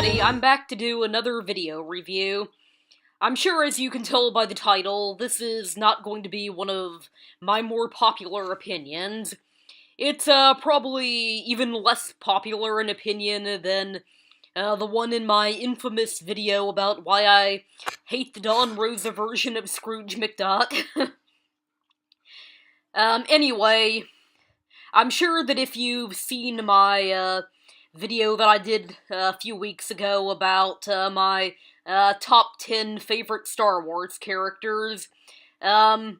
everybody, I'm back to do another video review. I'm sure as you can tell by the title, this is not going to be one of my more popular opinions. It's probably even less popular an opinion than the one in my infamous video about why I hate the Dawn Rosa version of Scrooge McDuck. Anyway, I'm sure that if you've seen my, video that I did a few weeks ago about, my, top 10 favorite Star Wars characters, then,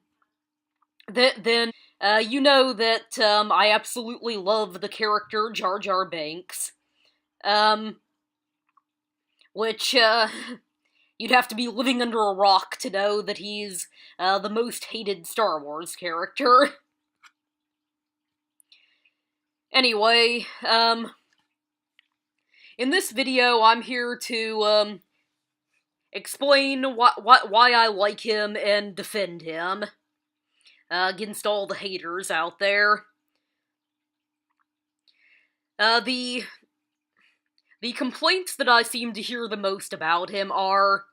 you know that, I absolutely love the character Jar Jar Binks. Which, you'd have to be living under a rock to know that he's, the most hated Star Wars character. Anyway, in this video, I'm here to, explain why I like him and defend him, against all the haters out there. The complaints that I seem to hear the most about him are,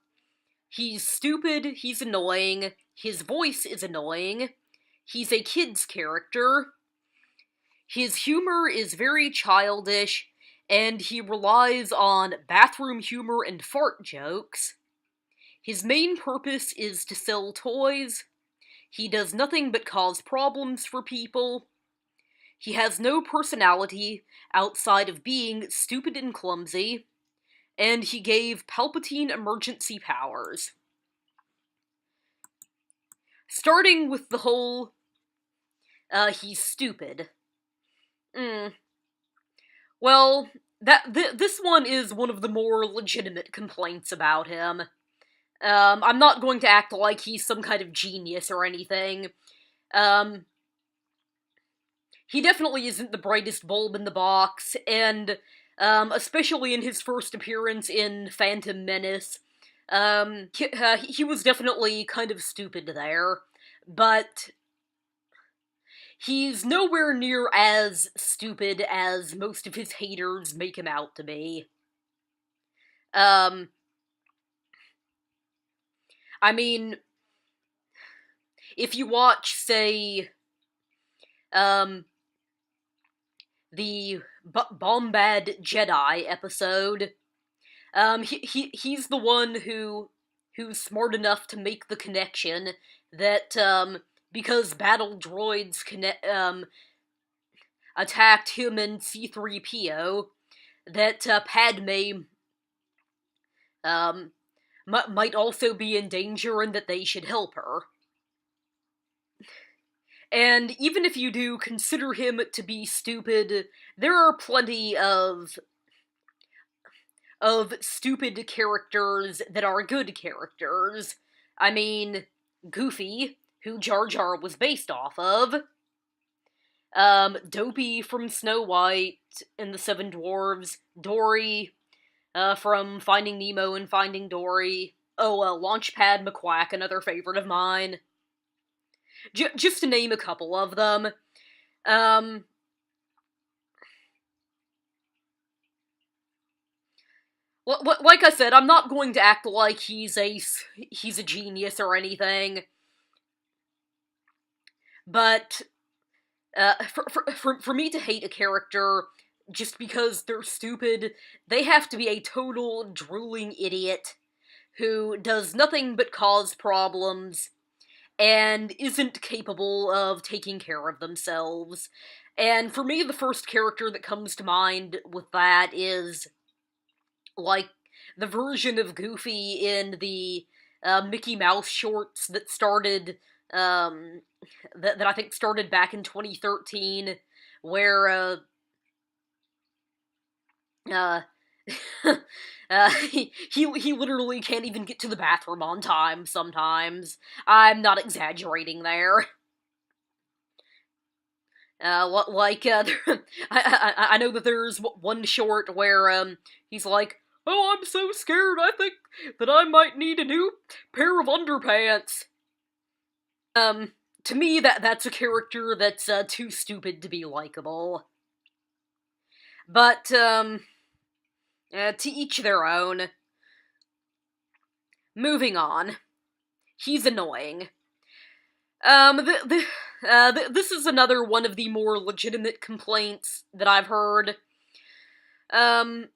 he's stupid, he's annoying, his voice is annoying, he's a kid's character, his humor is very childish, and he relies on bathroom humor and fart jokes. His main purpose is to sell toys. He does nothing but cause problems for people. He has no personality outside of being stupid and clumsy. And he gave Palpatine emergency powers. Starting with the whole, he's stupid. Well, this one is one of the more legitimate complaints about him. I'm not going to act like he's some kind of genius or anything. He definitely isn't the brightest bulb in the box, and, especially in his first appearance in Phantom Menace, he was definitely kind of stupid there, but he's nowhere near as stupid as most of his haters make him out to be. I mean, if you watch, say, the Bombad Jedi episode, he's the one who's smart enough to make the connection that, because battle droids attacked him and C-3PO, that, Padme, might also be in danger and that they should help her. And even if you do consider him to be stupid, there are plenty of stupid characters that are good characters. I mean, Goofy, who Jar Jar was based off of. Dopey from Snow White and the Seven Dwarves. Dory, from Finding Nemo and Finding Dory. Oh, Launchpad McQuack, another favorite of mine. Just to name a couple of them. Like I said, I'm not going to act like he's a genius or anything. But, for me to hate a character just because they're stupid, they have to be a total drooling idiot who does nothing but cause problems and isn't capable of taking care of themselves. And for me, the first character that comes to mind with that is, like, the version of Goofy in the, Mickey Mouse shorts that started, that I think started back in 2013, where, he literally can't even get to the bathroom on time sometimes. I'm not exaggerating there. I know that there's one short where, he's like, "Oh, I'm so scared, I think that I might need a new pair of underpants." To me, that's a character that's, too stupid to be likable. But, To each their own. Moving on. He's annoying. This is another one of the more legitimate complaints that I've heard. Um,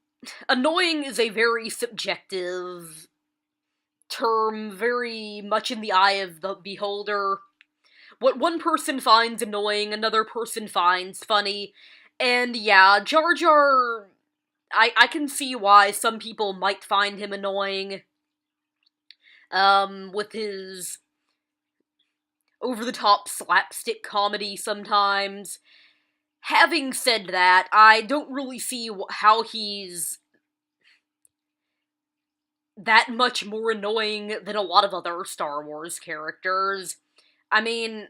Annoying is a very subjective term, very much in the eye of the beholder. What one person finds annoying, another person finds funny. And yeah, Jar Jar, I can see why some people might find him annoying. With his over the top slapstick comedy sometimes. Having said that, I don't really see how he's that much more annoying than a lot of other Star Wars characters. I mean,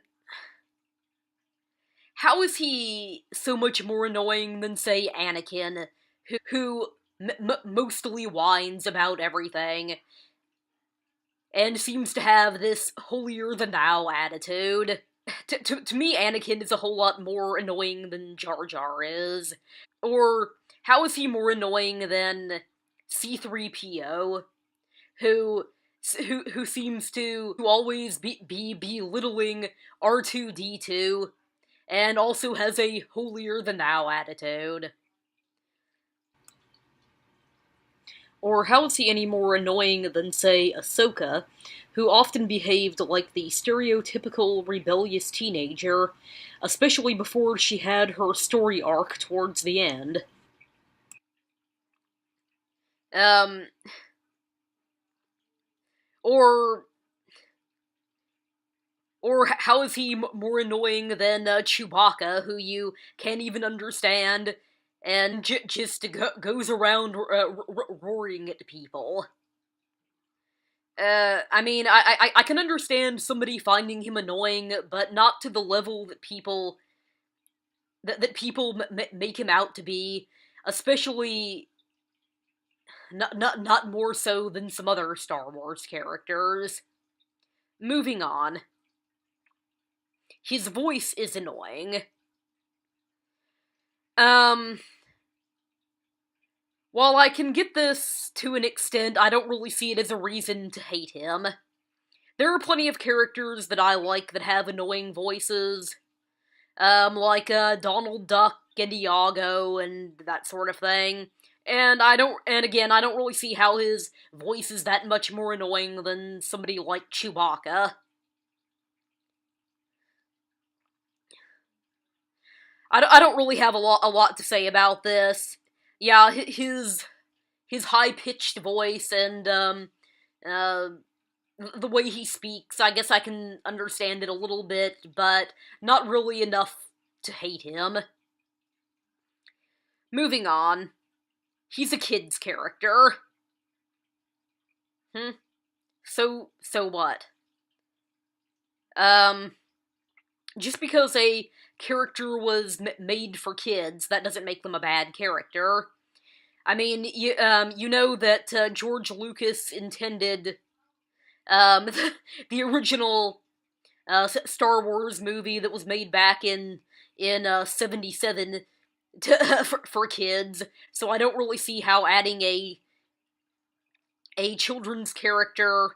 how is he so much more annoying than, say, Anakin, who mostly whines about everything and seems to have this holier-than-thou attitude? To me, Anakin is a whole lot more annoying than Jar Jar is. Or, how is he more annoying than C-3PO, who who seems to always be belittling R2-D2, and also has a holier-than-thou attitude? Or how is he any more annoying than, say, Ahsoka, who often behaved like the stereotypical rebellious teenager, especially before she had her story arc towards the end? Um, or how is he more annoying than Chewbacca, who you can't even understand, and just goes around roaring at people? I mean, I can understand somebody finding him annoying, but not to the level that people make him out to be, especially not more so than some other Star Wars characters. Moving on. His voice is annoying. Um, while I can get this to an extent, I don't really see it as a reason to hate him. There are plenty of characters that I like that have annoying voices, like Donald Duck and Iago and that sort of thing. And again, I don't really see how his voice is that much more annoying than somebody like Chewbacca. I don't really have a lot to say about this. Yeah, his high pitched voice and uh, the way he speaks, I guess I can understand it a little bit, but not really enough to hate him. Moving on. He's a kid's character. Hmm. So what? Um, just because a character was made for kids, that doesn't make them a bad character. I mean, you know that George Lucas intended the original Star Wars movie that was made back in '77 for kids. So I don't really see how adding a children's character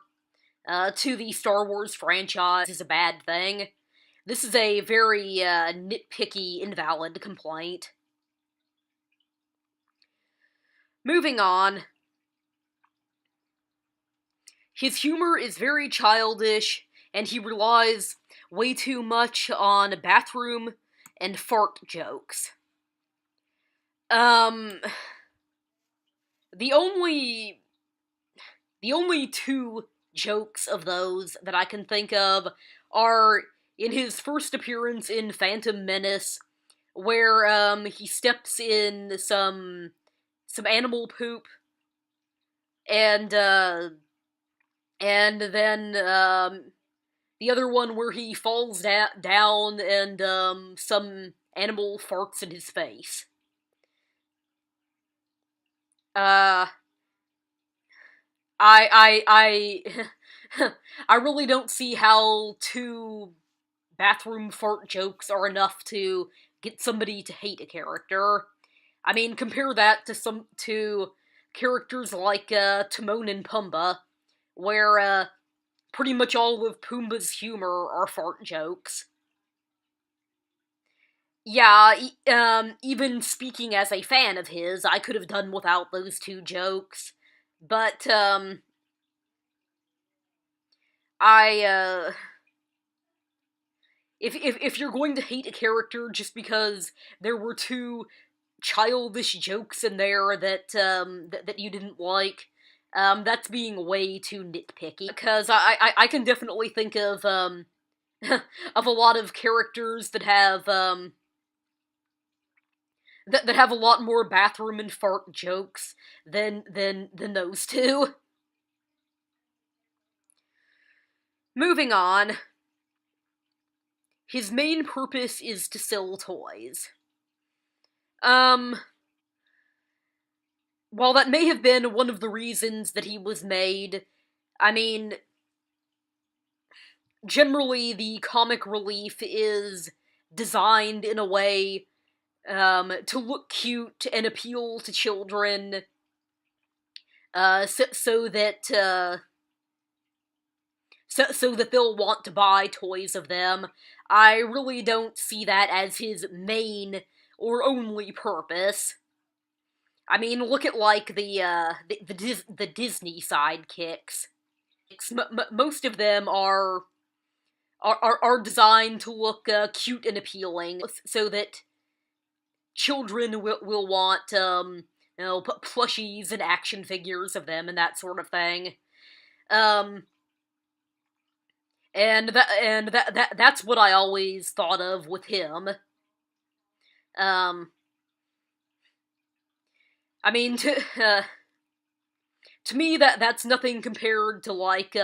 to the Star Wars franchise is a bad thing. This is a very nitpicky, invalid complaint. Moving on. His humor is very childish, and he relies way too much on bathroom and fart jokes. Um, the only the only two jokes of those that I can think of are in his first appearance in Phantom Menace, where he steps in some animal poop, and then the other one where he falls down and some animal farts in his face. Uh, I I really don't see how two bathroom fart jokes are enough to get somebody to hate a character. I mean, compare that to characters like Timon and Pumbaa, where pretty much all of Pumbaa's humor are fart jokes. Yeah, even speaking as a fan of his, I could have done without those two jokes. But, I, if you're going to hate a character just because there were two childish jokes in there that you didn't like, that's being way too nitpicky. Because I can definitely think of, of a lot of characters that have, that have a lot more bathroom and fart jokes than those two. Moving on. His main purpose is to sell toys. While that may have been one of the reasons that he was made, I mean, generally the comic relief is designed in a way to look cute and appeal to children, so that so that they'll want to buy toys of them. I really don't see that as his main or only purpose. I mean, look at like the Disney sidekicks. Most of them are designed to look cute and appealing, so that children will want plushies and action figures of them and that sort of thing. Um, that's what I always thought of with him. Um, I mean, to me that's nothing compared to like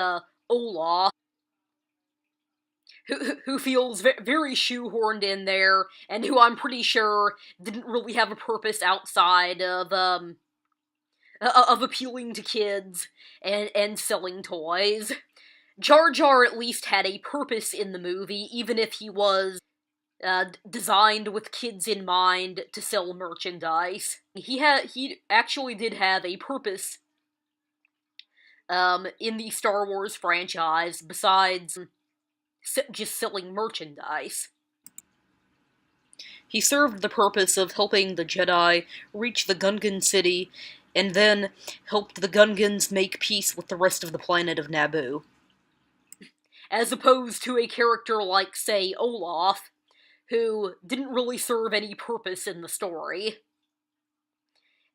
Olaf, who feels very shoehorned in there, and who I'm pretty sure didn't really have a purpose outside of appealing to kids and selling toys. Jar Jar at least had a purpose in the movie, even if he was designed with kids in mind to sell merchandise. He actually did have a purpose in the Star Wars franchise besides just selling merchandise. He served the purpose of helping the Jedi reach the Gungan city, and then helped the Gungans make peace with the rest of the planet of Naboo. As opposed to a character like, say, Olaf, who didn't really serve any purpose in the story,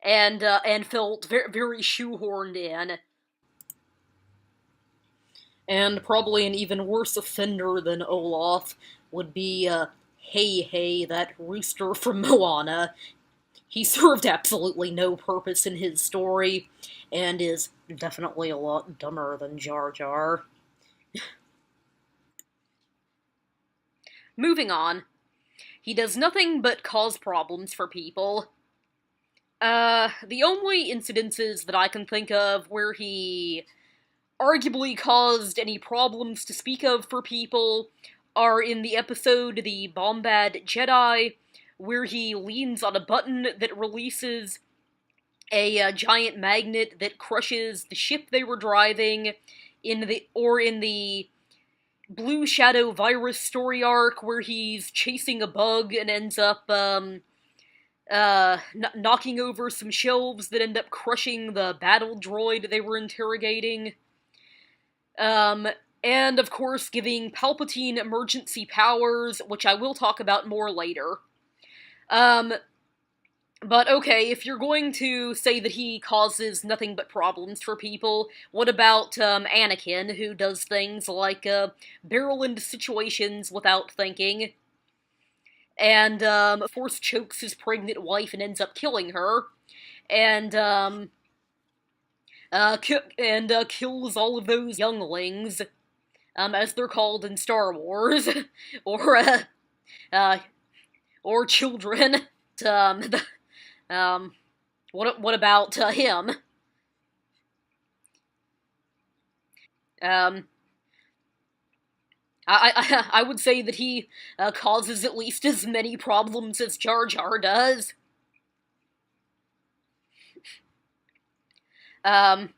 and felt very shoehorned in. And probably an even worse offender than Olaf would be, Hey, that rooster from Moana. He served absolutely no purpose in his story, and is definitely a lot dumber than Jar Jar. Moving on. He does nothing but cause problems for people. The only incidences that I can think of where he arguably caused any problems to speak of for people are in the episode The Bombad Jedi, where he leans on a button that releases a giant magnet that crushes the ship they were driving, in the Blue Shadow virus story arc where he's chasing a bug and ends up knocking over some shelves that end up crushing the battle droid they were interrogating. And of course giving Palpatine emergency powers, which I will talk about more later. But okay, if you're going to say that he causes nothing but problems for people, what about, Anakin, who does things like, barrel into situations without thinking, and, force chokes his pregnant wife and ends up killing her, and, kills all of those younglings, as they're called in Star Wars, or, or children, what about him? Um, I would say that he causes at least as many problems as Jar Jar does. Um,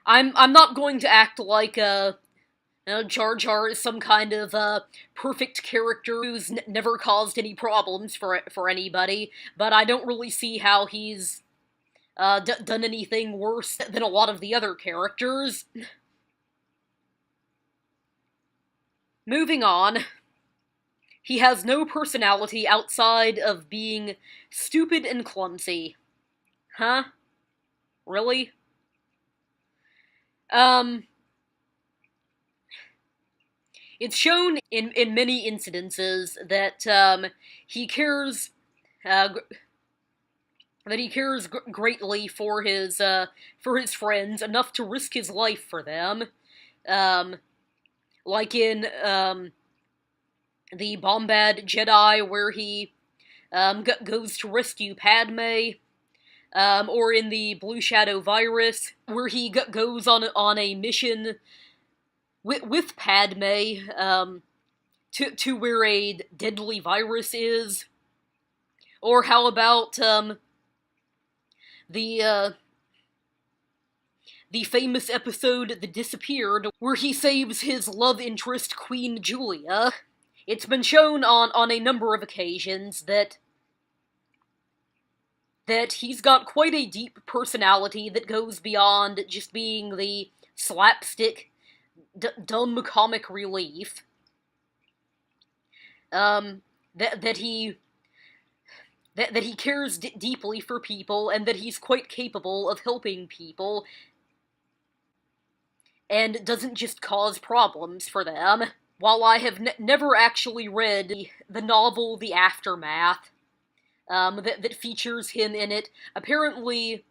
I'm not going to act like Jar Jar is some kind of perfect character who's never caused any problems for anybody, but I don't really see how he's done anything worse than a lot of the other characters. Moving on. He has no personality outside of being stupid and clumsy. Huh? Really? Um, it's shown in many incidences that he cares uh, greatly for his friends, enough to risk his life for them. Um, like in the Bombad Jedi, where he goes to rescue Padme, or in the Blue Shadow Virus, where he goes on a mission with Padme to where a deadly virus is. Or how about the the famous episode The Disappeared, where he saves his love interest Queen Julia. It's been shown on a number of occasions that he's got quite a deep personality that goes beyond just being the slapstick, dumb comic relief. That he cares deeply for people, and that he's quite capable of helping people, and doesn't just cause problems for them. While I have never actually read the novel The Aftermath, that features him in it, apparently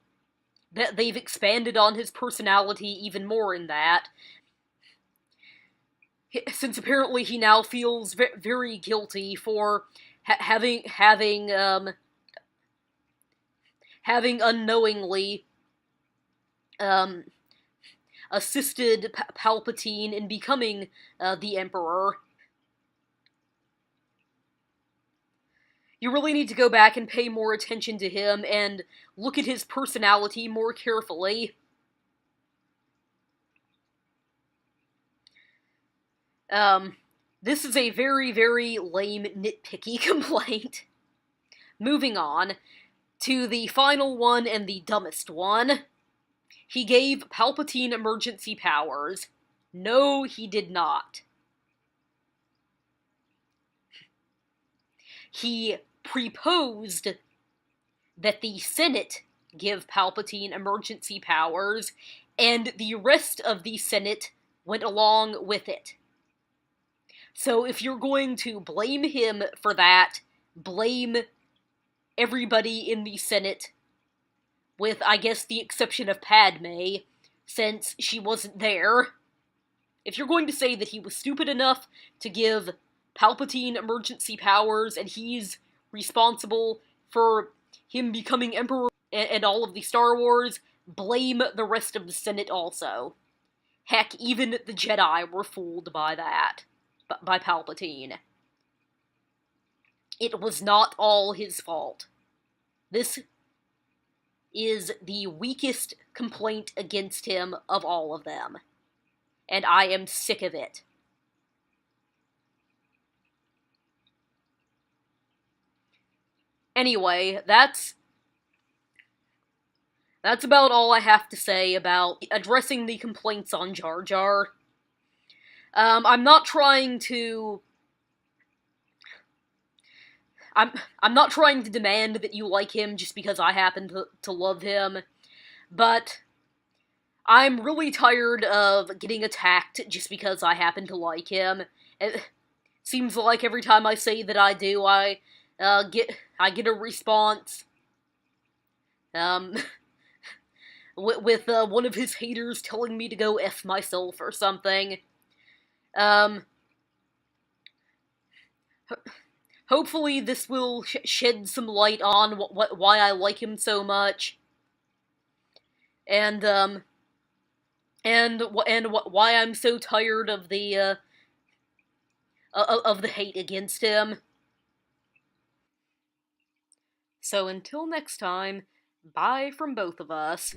that they've expanded on his personality even more in that, since apparently he now feels very guilty for having unknowingly um, assisted Palpatine in becoming the Emperor. You really need to go back and pay more attention to him and look at his personality more carefully. This is a very, very lame, nitpicky complaint. Moving on to the final one and the dumbest one. He gave Palpatine emergency powers. No, he did not. He proposed that the Senate give Palpatine emergency powers, and the rest of the Senate went along with it. So if you're going to blame him for that, blame everybody in the Senate, with, I guess, the exception of Padme, since she wasn't there. If you're going to say that he was stupid enough to give Palpatine emergency powers, and he's responsible for him becoming Emperor and all of the Star Wars, blame the rest of the Senate also. Heck, even the Jedi were fooled by that. By Palpatine. It was not all his fault. This is the weakest complaint against him of all of them. And I am sick of it. Anyway, that's about all I have to say about addressing the complaints on Jar Jar. I'm not trying to... I'm not trying to demand that you like him just because I happen to love him, but I'm really tired of getting attacked just because I happen to like him. It seems like every time I say that I do, I get a response. With one of his haters telling me to go F myself or something. Hopefully this will shed some light on why I like him so much. And why I'm so tired of the hate against him. So until next time, bye from both of us.